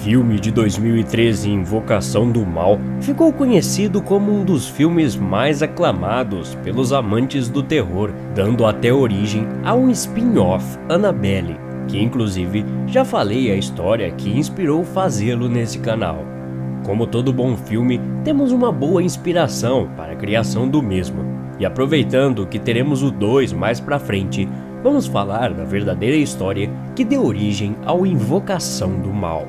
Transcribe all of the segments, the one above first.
filme de 2013 Invocação do Mal ficou conhecido como um dos filmes mais aclamados pelos amantes do terror, dando até origem a um spin-off, Annabelle, que inclusive já falei a história que inspirou fazê-lo nesse canal. Como todo bom filme, temos uma boa inspiração para a criação do mesmo, e aproveitando que teremos o 2 mais pra frente, vamos falar da verdadeira história que deu origem ao Invocação do Mal.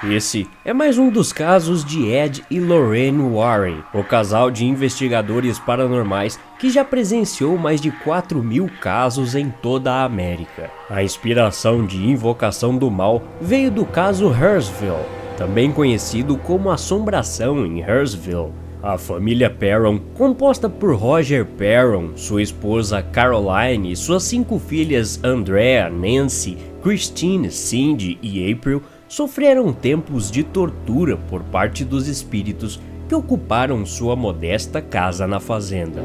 Esse é mais um dos casos de Ed e Lorraine Warren, o casal de investigadores paranormais que já presenciou mais de 4.000 casos em toda a América. A inspiração de Invocação do Mal veio do caso Hurstville, também conhecido como Assombração em Hurstville. A família Perron, composta por Roger Perron, sua esposa Caroline e suas 5 filhas Andrea, Nancy, Christine, Cindy e April, sofreram tempos de tortura por parte dos espíritos que ocuparam sua modesta casa na fazenda.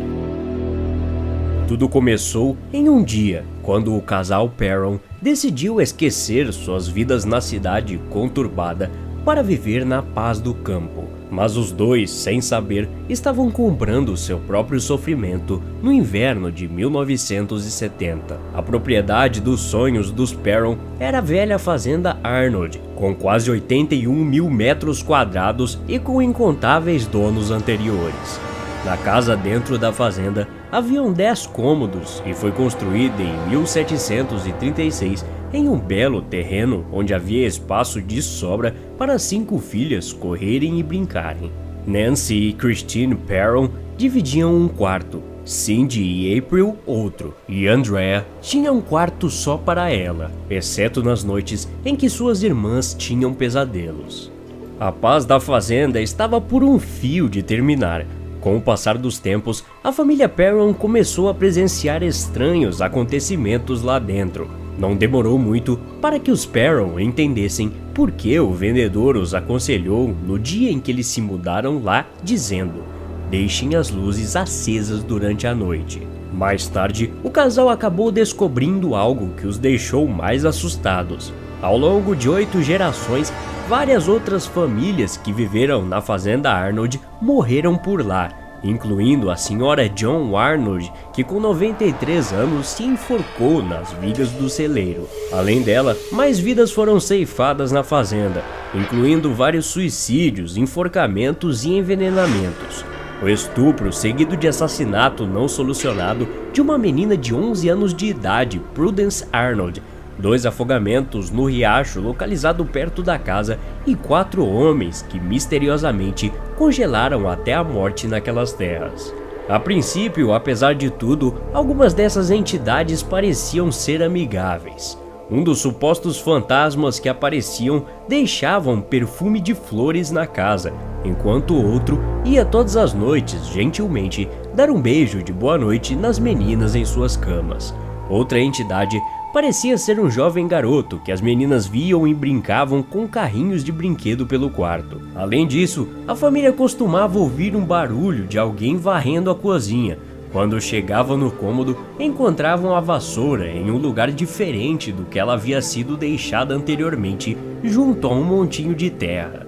Tudo começou em um dia, quando o casal Perron decidiu esquecer suas vidas na cidade conturbada para viver na paz do campo. Mas os dois, sem saber, estavam comprando seu próprio sofrimento no inverno de 1970. A propriedade dos sonhos dos Perron era a velha fazenda Arnold, com quase 81.000 metros quadrados e com incontáveis donos anteriores. Na casa dentro da fazenda haviam 10 cômodos e foi construída em 1736 em um belo terreno onde havia espaço de sobra para 5 filhas correrem e brincarem. Nancy e Christine Perron dividiam um quarto, Cindy e April outro, e Andrea tinha um quarto só para ela, exceto nas noites em que suas irmãs tinham pesadelos. A paz da fazenda estava por um fio de terminar. Com o passar dos tempos, a família Perron começou a presenciar estranhos acontecimentos lá dentro. Não demorou muito para que os Perron entendessem por que o vendedor os aconselhou no dia em que eles se mudaram lá, dizendo: deixem as luzes acesas durante a noite. Mais tarde, o casal acabou descobrindo algo que os deixou mais assustados. Ao longo de 8 gerações, várias outras famílias que viveram na fazenda Arnold morreram por lá, incluindo a senhora John Arnold, que com 93 anos se enforcou nas vigas do celeiro. Além dela, mais vidas foram ceifadas na fazenda, incluindo vários suicídios, enforcamentos e envenenamentos. O estupro, seguido de assassinato não solucionado de uma menina de 11 anos de idade, Prudence Arnold, 2 afogamentos no riacho localizado perto da casa e 4 homens que misteriosamente congelaram até a morte naquelas terras. A princípio, apesar de tudo, algumas dessas entidades pareciam ser amigáveis. Um dos supostos fantasmas que apareciam deixavam perfume de flores na casa, enquanto o outro ia todas as noites, gentilmente, dar um beijo de boa noite nas meninas em suas camas. Outra entidade parecia ser um jovem garoto que as meninas viam e brincavam com carrinhos de brinquedo pelo quarto. Além disso, a família costumava ouvir um barulho de alguém varrendo a cozinha. Quando chegavam no cômodo, encontravam a vassoura em um lugar diferente do que ela havia sido deixada anteriormente, junto a um montinho de terra.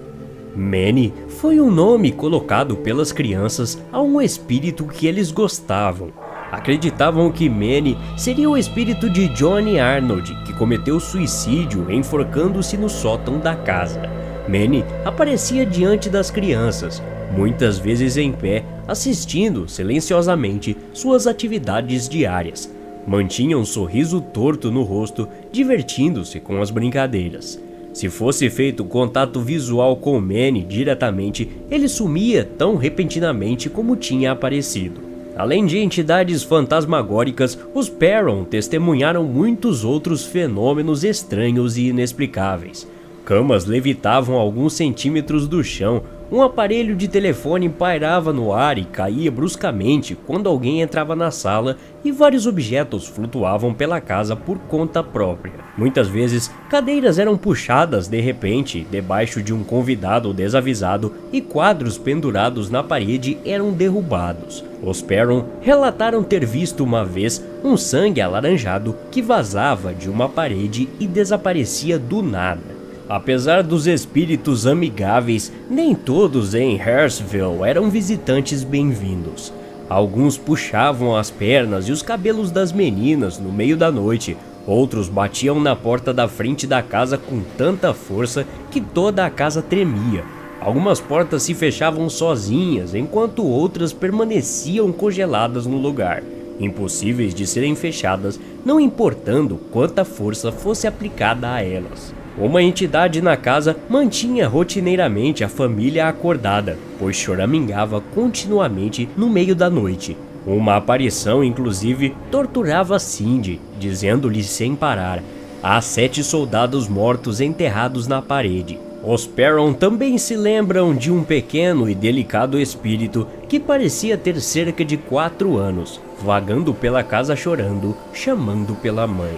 Manny foi um nome colocado pelas crianças a um espírito que eles gostavam. Acreditavam que Manny seria o espírito de Johnny Arnold, que cometeu suicídio enforcando-se no sótão da casa. Manny aparecia diante das crianças, muitas vezes em pé, assistindo silenciosamente suas atividades diárias. Mantinha um sorriso torto no rosto, divertindo-se com as brincadeiras. Se fosse feito contato visual com Manny diretamente, ele sumia tão repentinamente como tinha aparecido. Além de entidades fantasmagóricas, os Perron testemunharam muitos outros fenômenos estranhos e inexplicáveis. Camas levitavam alguns centímetros do chão, um aparelho de telefone pairava no ar e caía bruscamente quando alguém entrava na sala e vários objetos flutuavam pela casa por conta própria. Muitas vezes, cadeiras eram puxadas de repente debaixo de um convidado desavisado e quadros pendurados na parede eram derrubados. Os Perron relataram ter visto uma vez um sangue alaranjado que vazava de uma parede e desaparecia do nada. Apesar dos espíritos amigáveis, nem todos em Hurstville eram visitantes bem-vindos. Alguns puxavam as pernas e os cabelos das meninas no meio da noite, outros batiam na porta da frente da casa com tanta força que toda a casa tremia. Algumas portas se fechavam sozinhas, enquanto outras permaneciam congeladas no lugar, impossíveis de serem fechadas, não importando quanta força fosse aplicada a elas. Uma entidade na casa mantinha rotineiramente a família acordada, pois choramingava continuamente no meio da noite. Uma aparição, inclusive, torturava Cindy, dizendo-lhe sem parar: "Há 7 soldados mortos enterrados na parede." Os Perron também se lembram de um pequeno e delicado espírito que parecia ter cerca de 4 anos, vagando pela casa chorando, chamando pela mãe.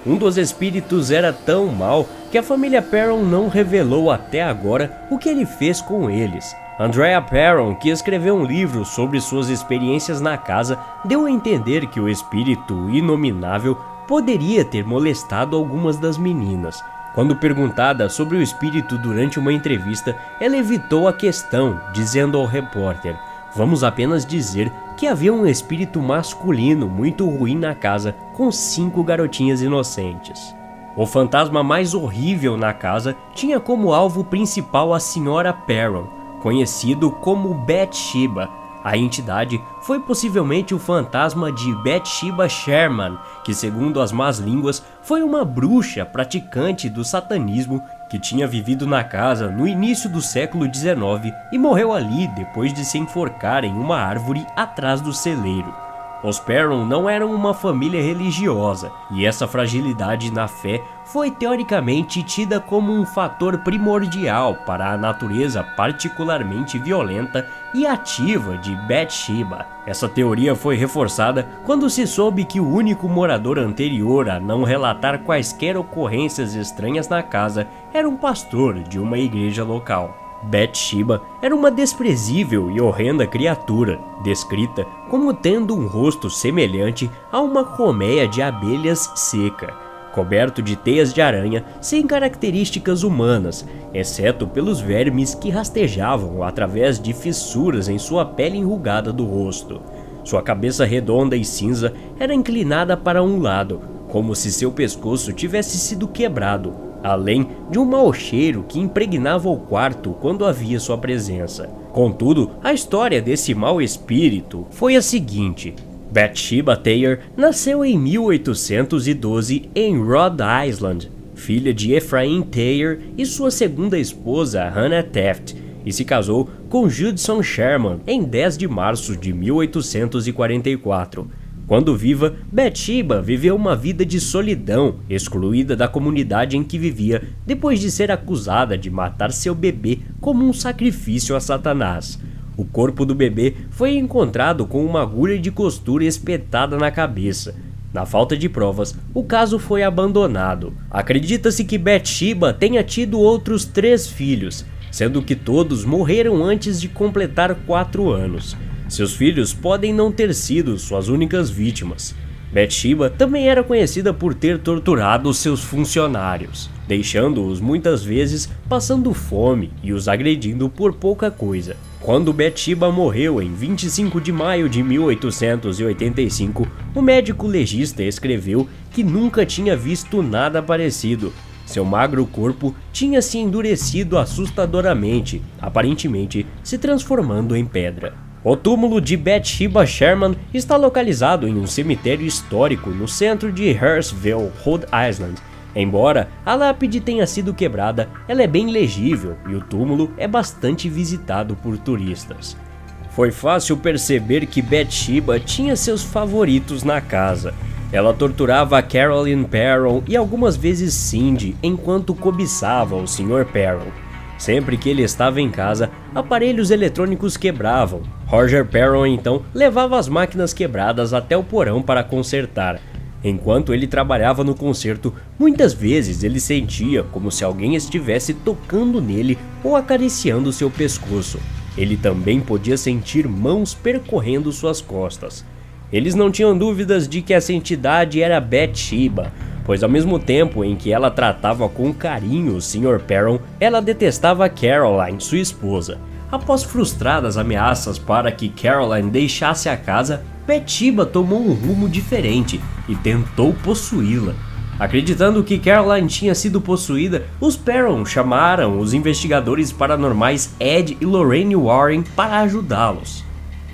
Um dos espíritos era tão mau que a família Perron não revelou até agora o que ele fez com eles. Andrea Perron, que escreveu um livro sobre suas experiências na casa, deu a entender que o espírito inominável poderia ter molestado algumas das meninas. Quando perguntada sobre o espírito durante uma entrevista, ela evitou a questão, dizendo ao repórter: "Vamos apenas dizer que havia um espírito masculino muito ruim na casa com 5 garotinhas inocentes." O fantasma mais horrível na casa tinha como alvo principal a Sra. Perron, conhecido como Bathsheba. A entidade foi possivelmente o fantasma de Bathsheba Sherman, que, segundo as más línguas, foi uma bruxa praticante do satanismo que tinha vivido na casa no início do século XIX e morreu ali depois de se enforcar em uma árvore atrás do celeiro. Os Perron não eram uma família religiosa, e essa fragilidade na fé foi teoricamente tida como um fator primordial para a natureza particularmente violenta e ativa de Bathsheba. Essa teoria foi reforçada quando se soube que o único morador anterior a não relatar quaisquer ocorrências estranhas na casa era um pastor de uma igreja local. Bathsheba era uma desprezível e horrenda criatura, descrita como tendo um rosto semelhante a uma colmeia de abelhas seca, coberto de teias de aranha sem características humanas, exceto pelos vermes que rastejavam através de fissuras em sua pele enrugada do rosto. Sua cabeça redonda e cinza era inclinada para um lado, como se seu pescoço tivesse sido quebrado, além de um mau cheiro que impregnava o quarto quando havia sua presença. Contudo, a história desse mau espírito foi a seguinte: Bathsheba Thayer nasceu em 1812 em Rhode Island, filha de Ephraim Thayer e sua segunda esposa Hannah Taft, e se casou com Judson Sherman em 10 de março de 1844. Quando viva, Bathsheba viveu uma vida de solidão, excluída da comunidade em que vivia, depois de ser acusada de matar seu bebê como um sacrifício a Satanás. O corpo do bebê foi encontrado com uma agulha de costura espetada na cabeça. Na falta de provas, o caso foi abandonado. Acredita-se que Bathsheba tenha tido outros 3 filhos, sendo que todos morreram antes de completar 4 anos. Seus filhos podem não ter sido suas únicas vítimas. Bathsheba também era conhecida por ter torturado seus funcionários, deixando-os muitas vezes passando fome e os agredindo por pouca coisa. Quando Bathsheba morreu em 25 de maio de 1885, o médico legista escreveu que nunca tinha visto nada parecido. Seu magro corpo tinha se endurecido assustadoramente, aparentemente se transformando em pedra. O túmulo de Bathsheba Sherman está localizado em um cemitério histórico no centro de Hurstville, Rhode Island. Embora a lápide tenha sido quebrada, ela é bem legível e o túmulo é bastante visitado por turistas. Foi fácil perceber que Bathsheba tinha seus favoritos na casa. Ela torturava a Carolyn Perron e algumas vezes Cindy enquanto cobiçava o Sr. Perron. Sempre que ele estava em casa, aparelhos eletrônicos quebravam. Roger Perron então levava as máquinas quebradas até o porão para consertar. Enquanto ele trabalhava no conserto, muitas vezes ele sentia como se alguém estivesse tocando nele ou acariciando seu pescoço. Ele também podia sentir mãos percorrendo suas costas. Eles não tinham dúvidas de que essa entidade era Bathsheba, pois ao mesmo tempo em que ela tratava com carinho o Sr. Perron, ela detestava Caroline, sua esposa. Após frustradas ameaças para que Caroline deixasse a casa, Bathsheba tomou um rumo diferente e tentou possuí-la. Acreditando que Caroline tinha sido possuída, os Perron chamaram os investigadores paranormais Ed e Lorraine Warren para ajudá-los.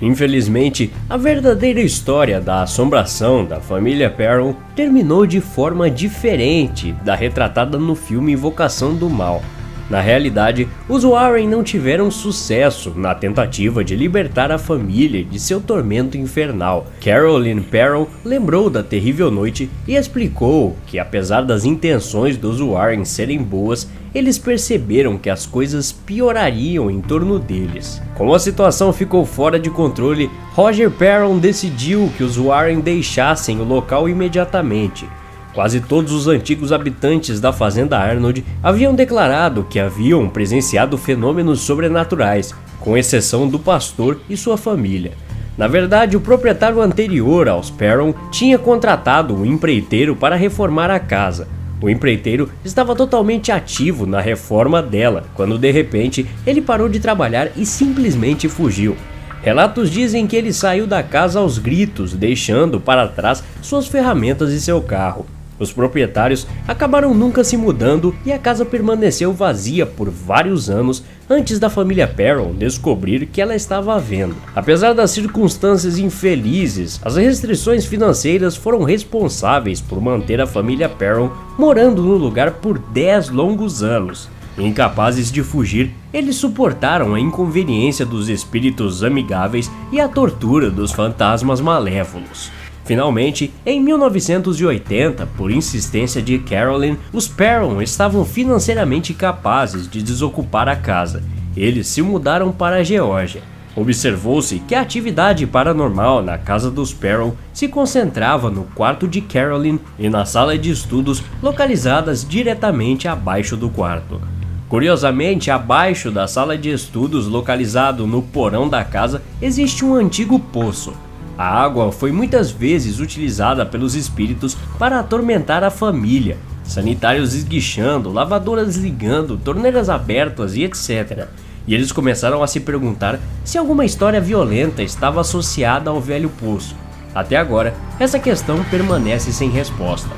Infelizmente, a verdadeira história da assombração da família Perron terminou de forma diferente da retratada no filme Invocação do Mal. Na realidade, os Warren não tiveram sucesso na tentativa de libertar a família de seu tormento infernal. Carolyn Perron lembrou da terrível noite e explicou que, apesar das intenções dos Warren serem boas, eles perceberam que as coisas piorariam em torno deles. Como a situação ficou fora de controle, Roger Perron decidiu que os Warren deixassem o local imediatamente. Quase todos os antigos habitantes da fazenda Arnold haviam declarado que haviam presenciado fenômenos sobrenaturais, com exceção do pastor e sua família. Na verdade, o proprietário anterior aos Perron tinha contratado um empreiteiro para reformar a casa. O empreiteiro estava totalmente ativo na reforma dela, quando de repente ele parou de trabalhar e simplesmente fugiu. Relatos dizem que ele saiu da casa aos gritos, deixando para trás suas ferramentas e seu carro. Os proprietários acabaram nunca se mudando e a casa permaneceu vazia por vários anos antes da família Perron descobrir que ela estava à venda. Apesar das circunstâncias infelizes, as restrições financeiras foram responsáveis por manter a família Perron morando no lugar por 10 longos anos. Incapazes de fugir, eles suportaram a inconveniência dos espíritos amigáveis e a tortura dos fantasmas malévolos. Finalmente, em 1980, por insistência de Carolyn, os Perron estavam financeiramente capazes de desocupar a casa. Eles se mudaram para a Geórgia. Observou-se que a atividade paranormal na casa dos Perron se concentrava no quarto de Carolyn e na sala de estudos localizadas diretamente abaixo do quarto. Curiosamente, abaixo da sala de estudos localizado no porão da casa existe um antigo poço. A água foi muitas vezes utilizada pelos espíritos para atormentar a família, sanitários esguichando, lavadoras ligando, torneiras abertas e etc. E eles começaram a se perguntar se alguma história violenta estava associada ao velho poço. Até agora, essa questão permanece sem resposta.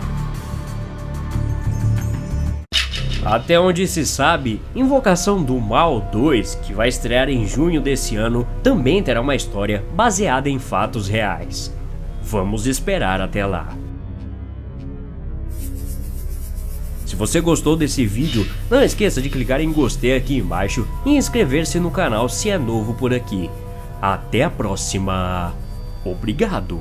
Até onde se sabe, Invocação do Mal 2, que vai estrear em junho desse ano, também terá uma história baseada em fatos reais. Vamos esperar até lá. Se você gostou desse vídeo, não esqueça de clicar em gostei aqui embaixo e inscrever-se no canal se é novo por aqui. Até a próxima. Obrigado.